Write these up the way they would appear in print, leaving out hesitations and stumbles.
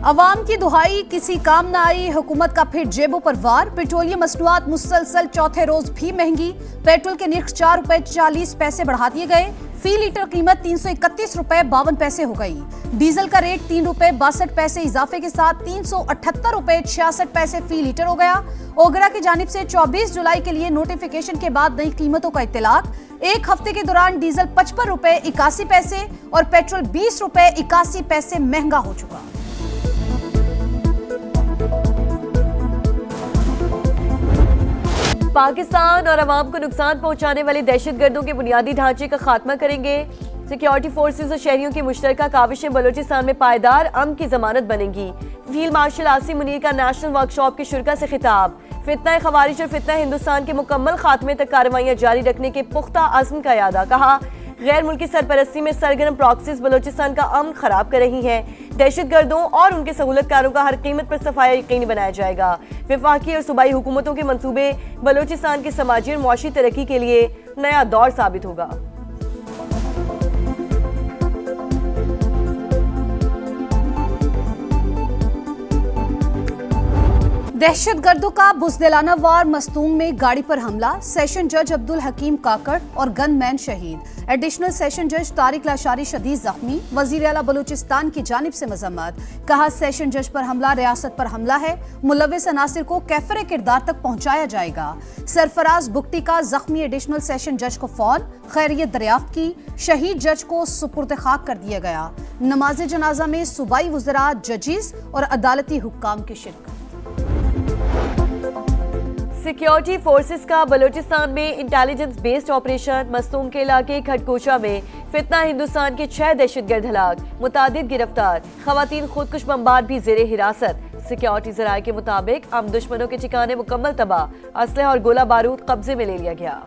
अवाम की दुहाई किसी काम न आई, हुकूमत का फिर जेबों पर वार। पेट्रोलियम मसनूआत मुसलसल चौथे रोज भी महंगी। पेट्रोल के निर्ख 4 रुपए 40 पैसे बढ़ा दिए गए। फी लीटर कीमत 331 रुपए 52 पैसे हो गई। डीजल का रेट 3 रुपए 62 पैसे इजाफे के साथ 378 रुपए 66 पैसे फी लीटर हो गया। ओगरा की जानिब से 24 जुलाई के लिए नोटिफिकेशन के बाद नई कीमतों का इत्तलाक। एक हफ्ते के दौरान डीजल 55 रुपए 81 पैसे और पेट्रोल 20 रुपए 81 पैसे महंगा हो चुका। पाकिस्तान और अवाम को नुकसान पहुंचाने वाले दहशतगर्दों के बुनियादी ढांचे का खात्मा करेंगे। सिक्योरिटी फोर्सेस और शहरियों की मुश्तरका काविशें बलोचिस्तान में पायदार अमन की जमानत बनेंगी। फील्ड मार्शल आसिम मुनीर का नेशनल वर्कशॉप के शुरा से खिताब। फितना खवारिज और फितना हिंदुस्तान के मुकम्मल खात्मे तक कार्रवाइयां जारी रखने के पुख्ता अज़्म का यादा। कहा, गैर मुल्की सरपरस्ती में सरगर्म प्रॉक्सीज बलोचिस्तान का अमन खराब कर रही हैं। दहशतगर्दों और उनके सहूलतकारों का हर कीमत पर सफाया यकीनी बनाया जाएगा। वफाकी और सूबाई हुकूमतों के मंसूबे बलोचिस्तान की समाजी और मुआशी तरक्की के लिए नया दौर साबित होगा। दहशतगर्दों का बुज़दिलाना वार। मस्तूंग में गाड़ी पर हमला। सेशन जज अब्दुल हकीम काकड़ और गनमैन शहीद। एडिशनल सेशन जज तारिक लाशारी शदीद जख्मी। वजीर आला बलूचिस्तान की जानिब से मजम्मत। कहा, सेशन जज पर हमला रियासत पर हमला है। मुलव्विस अनासिर को कैफरे किरदार तक पहुंचाया जाएगा। सरफराज बुगटी का जख्मी एडिशनल सेशन जज को फोन। खैरियत दरियाफ्त की। शहीद जज को सुपुर्द खाक कर दिया गया। नमाज जनाजा में सूबाई वज़रा, जजिस और अदालती हुक्काम की शिरकत। सिक्योरिटी फोर्सेस का बलोचिस्तान में इंटेलिजेंस बेस्ड ऑपरेशन। मस्तूम के इलाके खटकोशा में फितना हिंदुस्तान के 6 दहशतगर्द हलाक, मुतादिद गिरफ्तार। खवातीन खुदकुश बमबार भी जेरे हिरासत। सिक्योरिटी जराये के मुताबिक हम दुश्मनों के ठिकाने मुकम्मल तबाह। असलहा और गोला बारूद कब्जे में ले लिया गया।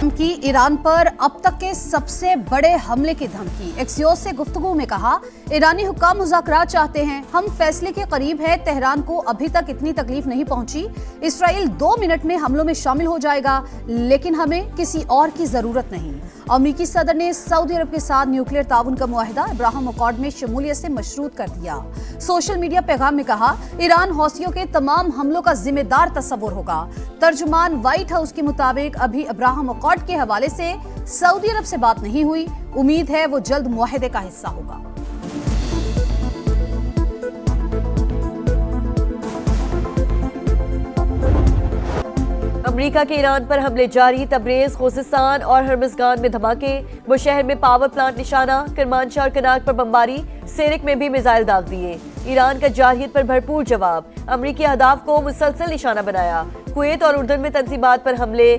की ईरान पर अब तक के सबसे बड़े हमले की धमकी। एक्सियोस से गुफ्तगू में कहा, ईरानी हुक्काम मुज़ाकरात चाहते हैं, हम फैसले के करीब है। तेहरान को अभी तक इतनी तकलीफ नहीं पहुंची। इसराइल 2 मिनट में हमलों में शामिल हो जाएगा, लेकिन हमें किसी और की जरूरत नहीं। अमेरिकी सदर ने सऊदी अरब के साथ न्यूक्लियर ताउन का मुआहिदा अब्राहम अकॉर्ड में शमूलियत से मशरूत कर दिया। सोशल मीडिया पैगाम में कहा, ईरान हौसियों के तमाम हमलों का जिम्मेदार तस्वुर होगा। तर्जुमान व्हाइट हाउस के मुताबिक अभी अब्राहम अकॉर्ड के हवाले से सऊदी अरब से बात नहीं हुई। उम्मीद है वो जल्द मुआहिदे का हिस्सा होगा। अमेरिका के ईरान पर हमले जारी। तबरेज, खुज़िस्तान और हर्मज़गान में धमाके। बुशहर में पावर प्लांट निशाना। करमानशाह और कनाक पर बमबारी। सेरिक में भी मिसाइल दाग दिए। ईरान का जारहियत पर भरपूर जवाब। अमेरिकी अहदाफ को मुसलसल निशाना बनाया। कुवैत और उर्दन में तंजीबात पर हमले।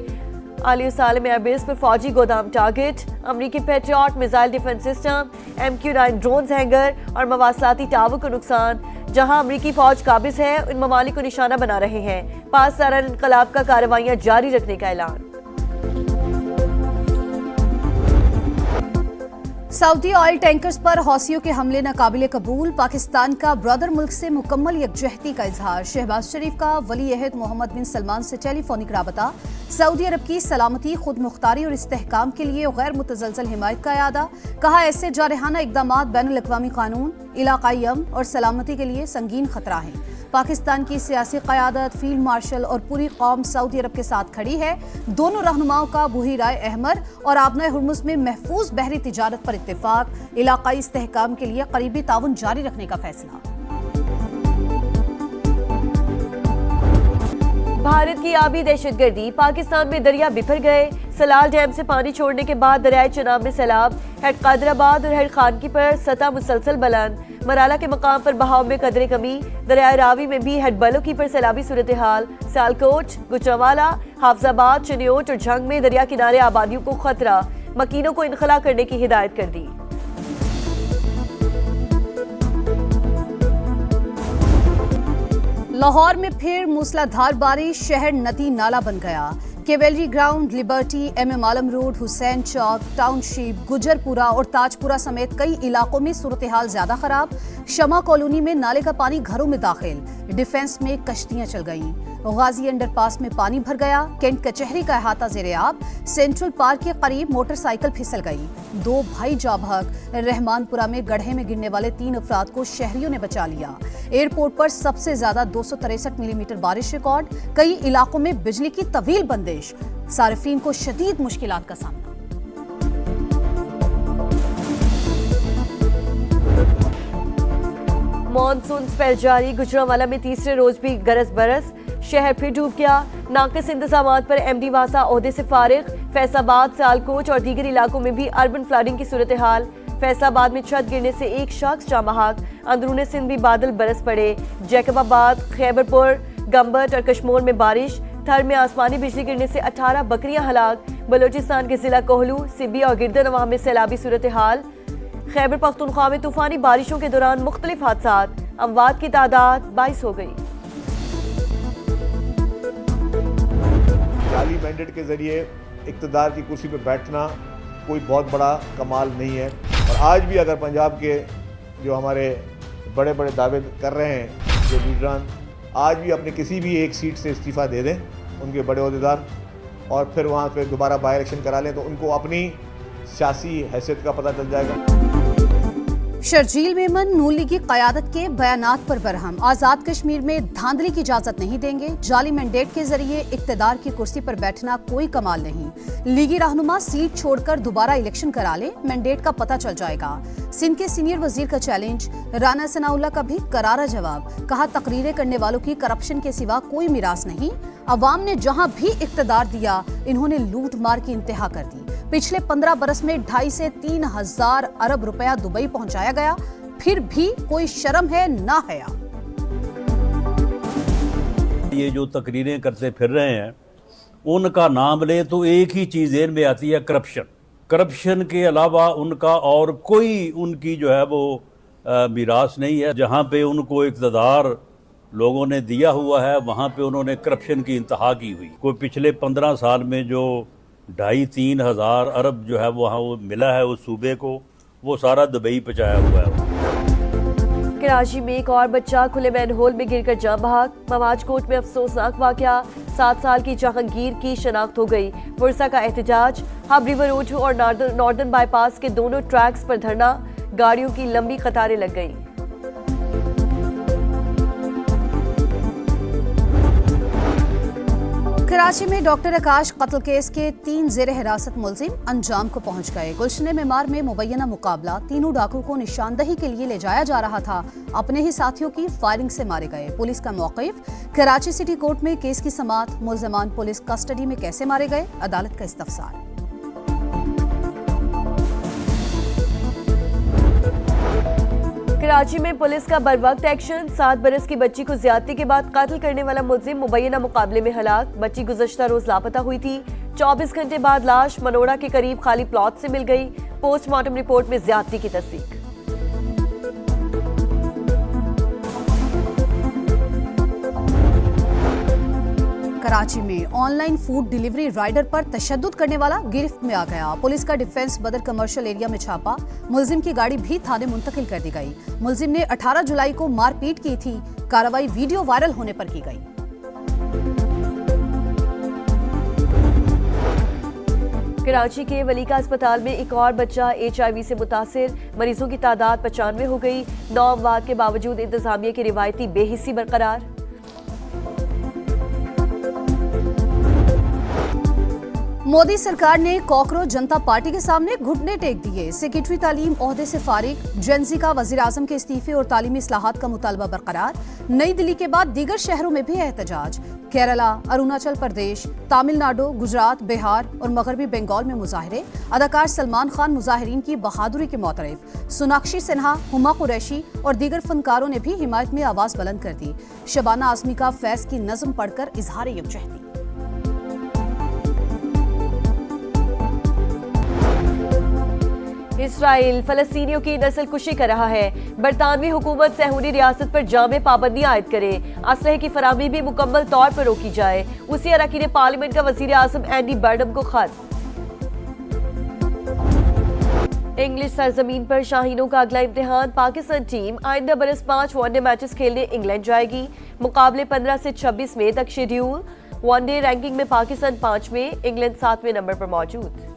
आली सालम एयरबेस पर फौजी गोदाम टारगेट। अमेरिकी patriot missile defence system, MQ-9 drone hanger और मवासलाती टावर को नुकसान। जहां अमेरिकी फौज काबिज है, उन ममालिक को निशाना बना रहे हैं। 5 सारा इनकलाब का कार्रवाइयां जारी रखने का ऐलान। सऊदी ऑयल टैंकर्स पर हौसियों के हमले नाकाबिले कबूल। पाकिस्तान का ब्रदर मुल्क से मुकम्मल यकजहती का इजहार। शहबाज शरीफ का वली अहद मोहम्मद बिन सलमान से टेलीफोनिक राबता। सऊदी अरब की सलामती, खुद मुख्तारी और इस्तेहकाम के लिए गैर मुतजलजल हिमायत का यादा। कहा, ऐसे जारहाना इकदामात बैनुल अक़वामी कानून, इलाकाई अमन और सलामती के लिए संगीन खतरा है। पाकिस्तान की सियासी क़यादत, फील्ड मार्शल और पूरी कौम सऊदी अरब के साथ खड़ी है। दोनों रहनुमाओं का बुहीराए अहमर और आबनाए हुर्मुज़ में महफूज बहरी तिजारत पर इत्तेफाक। इलाकाई इस्तेहकाम के लिए करीबी ताउन जारी रखने का फैसला। भारत की आबी दहशतगर्दी। पाकिस्तान में दरिया बिफर गए। सलाल डैम से पानी छोड़ने के बाद दरियाए चनाब में सैलाब। हेड कादराबाद और हेड खानकी पर सतह मुसलसल बुलंद। मराला के मकाम पर बहाव में कदरे कमी। दरियाए रावी में भी हेड बलोकी पर सैलाबी सूरत हाल। सियालकोट, गुजरांवाला, हाफजाबाद, चिन्योट और झंग में दरिया किनारे आबादियों को खतरा। मकीनों को इनखला करने की हिदायत कर दी। लाहौर में फिर मूसलाधार बारिश। शहर नदी नाला बन गया। केवेलरी ग्राउंड, लिबर्टी, MM आलम रोड, हुसैन चौक, टाउनशिप, गुजरपुरा और ताजपुरा समेत कई इलाकों में सूरत हाल ज्यादा खराब। शमा कॉलोनी में नाले का पानी घरों में दाखिल, डिफेंस में कश्तियां चल गईं। गाजी अंडरपास में पानी भर गया, कैंट कचहरी का अहाता ज़ेर-ए-आब, सेंट्रल पार्क के करीब मोटरसाइकिल फिसल गई। 2 भाई जा भाग, रहमानपुरा में गड्ढे में गिरने वाले 3 अफराद को शहरियों ने बचा लिया। एयरपोर्ट पर सबसे ज्यादा 263 मिलीमीटर बारिश रिकॉर्ड, कई इलाकों में बिजली की तवील बंदिश, सारिफीन को शदीद मुश्किलात का सामना। मॉनसून स्पेल जारी, गुजरांवाला में तीसरे रोज भी गरज बरस, शहर फिर डूब गया। नाकिस इंतजामात पर एमडी वासा ओहदे से फारिग, फैसलाबाद, सियालकोट और दीगर इलाकों में भी अर्बन फ्लडिंग की सूरत हाल। फैसलाबाद में छत गिरने से एक शख्स जाँ बहक, अंदरूने सिंध भी बादल बरस पड़े। जैकबाबाद, खैबरपुर, गंबट और कश्मोर में बारिश, थर में आसमानी बिजली गिरने से 18 बकरियां हलाक। बलोचिस्तान के जिला कोहलू, सिब्बी और गिरदनवाह में सैलाबी सूरत हाल। खैबर पख्तूनख्वा में तूफानी बारिशों के दौरान मुख्तलिफ हादसात, अमवात की तादाद 22 हो गई। जाली मैंडेट के जरिए इक़्तिदार की कुर्सी पर बैठना कोई बहुत बड़ा कमाल नहीं है। और आज भी अगर पंजाब के जो हमारे बड़े बड़े दावे कर रहे हैं जो लीडरान, आज भी अपने किसी भी एक सीट से इस्तीफ़ा दे दें उनके बड़े ओहदेदार, और फिर वहाँ पे दोबारा बाई इलेक्शन करा लें, तो उनको अपनी सियासी हैसियत का पता चल जाएगा। शर्जील मेमन नून लीग की क़यादत के बयानात पर बरहम, आज़ाद कश्मीर में धांधली की इजाज़त नहीं देंगे, जाली मैंडेट के जरिए इक़्तिदार की कुर्सी पर बैठना कोई कमाल नहीं, लीगी रहनुमा सीट छोड़कर दोबारा इलेक्शन करा ले, मैंडेट का पता चल जाएगा। सिंध के सीनियर वजीर का चैलेंज, राना सनाउल्लाह का भी करारा जवाब, कहा तकरीरें करने वालों की करप्शन के सिवा कोई मिरास नहीं, अवाम ने जहां भी इक़्तिदार दिया इन्होंने लूट मार की इंतहा कर दी। पिछले 15 बरस में 2.5 से 3 हजार अरब रुपया दुबई पहुंचाया गया, फिर भी कोई शर्म है ना हया। ये जो तकरीरें करते फिर रहे हैं उनका नाम ले तो एक ही चीज़ ज़हन में आती है, करप्शन। करप्शन के अलावा उनका और कोई उनकी जो है वो मिरास नहीं है। जहाँ पे उनको इक़्तिदार लोगों ने दिया हुआ है वहाँ पे उन्होंने करप्शन की इंतहा की हुई। कोई पिछले 15 साल में जो 2.5-3 हज़ार अरब जो है वहाँ वो मिला है उस सूबे को, वो सारा दुबई पहुँचाया हुआ है। कराची में एक और बच्चा खुले मैनहोल में गिरकर जाँ बहक, मवाजकोट में अफसोसनाक वाकया, 7 साल की जहांगीर की शनाख्त हो गई। वर्षा का एहतजाज, हब रिवर रोड और नॉर्दर्न बाईपास के दोनों ट्रैक्स पर धरना, गाड़ियों की लंबी कतारें लग गई। कराची में डॉक्टर आकाश कत्ल केस के 3 जेर हिरासत मुलजिम अंजाम को पहुंच गए। गुलशन मेमार में मुबैना मुकाबला, तीनों डाकू को निशानदही के लिए ले जाया जा रहा था, अपने ही साथियों की फायरिंग से मारे गए। पुलिस का मौक़िफ़, कराची सिटी कोर्ट में केस की समाअत, मुलजमान पुलिस कस्टडी में कैसे मारे गए, अदालत का इस्तफसार। कराची में पुलिस का बरवक्त एक्शन, 7 बरस की बच्ची को ज्यादती के बाद कत्ल करने वाला मुलजिम मुबैना मुकाबले में हलाक। बच्ची गुज़श्ता रोज लापता हुई थी, 24 घंटे बाद लाश मनोड़ा के करीब खाली प्लॉट से मिल गई। पोस्टमार्टम रिपोर्ट में ज्यादती की तस्दीक। कराची में ऑनलाइन फूड डिलीवरी राइडर पर तशद्दुद करने वाला गिरफ्त में आ गया। पुलिस का डिफेंस बदर कमर्शियल एरिया में छापा, मुलजिम की गाड़ी भी थाने मुंतकिल कर दी गई। मुलजिम ने 18 जुलाई को मारपीट की थी, कार्रवाई वीडियो वायरल होने पर की गई। कराची के वलीका अस्पताल में एक और बच्चा HIV से मुतासिर, मरीजों की तादाद 95 हो गई। 9 अमवात के बावजूद इंतजामिया की रिवायती बेहिस्सी बरकरार। मोदी सरकार ने कॉकरोच जनता पार्टी के सामने घुटने टेक दिए। सेक्रेटरी तालीम ओहदे से फारिग, जेंजी का वजीर आजम के इस्तीफे और तालीमी इस्लाहात का मुतालबा बरकरार। नई दिल्ली के बाद दीगर शहरों में भी एहतजाज, केरला, अरुणाचल प्रदेश, तमिलनाडु, गुजरात, बिहार और मगरबी बंगाल में मुजाहरे। अदाकार सलमान खान मुजाहिरीन की बहादुरी के मोतरफ, सोनाक्षी सिन्हा, हुमा कुरैशी और दीगर फनकारों ने भी हिमायत में आवाज बुलंद कर दी। शबाना आजमी का फैज की नज़म पढ़कर इजहार यकजहती। इसराइल फलस्तीनियों की नस्ल कुशी कर रहा है। बरतानवी हुकूमत सहूनी रियासत पर जामे पाबंदियां आयद करे, असलहे की फराहमी भी मुकम्मल तौर पर रोकी जाए। उसी अरकान पार्लियामेंट का वजीर आजम एंडी बर्नम को खत। इंग्लिश सरजमीन पर शाहीनों का अगला इम्तिहान। पाकिस्तान टीम आइंदा बरस 5 वनडे मैचेस खेलने इंग्लैंड जाएगी। मुकाबले 15 से 26 मई तक शेड्यूल। वनडे रैंकिंग में पाकिस्तान 5वें, इंग्लैंड 7वें नंबर पर मौजूद।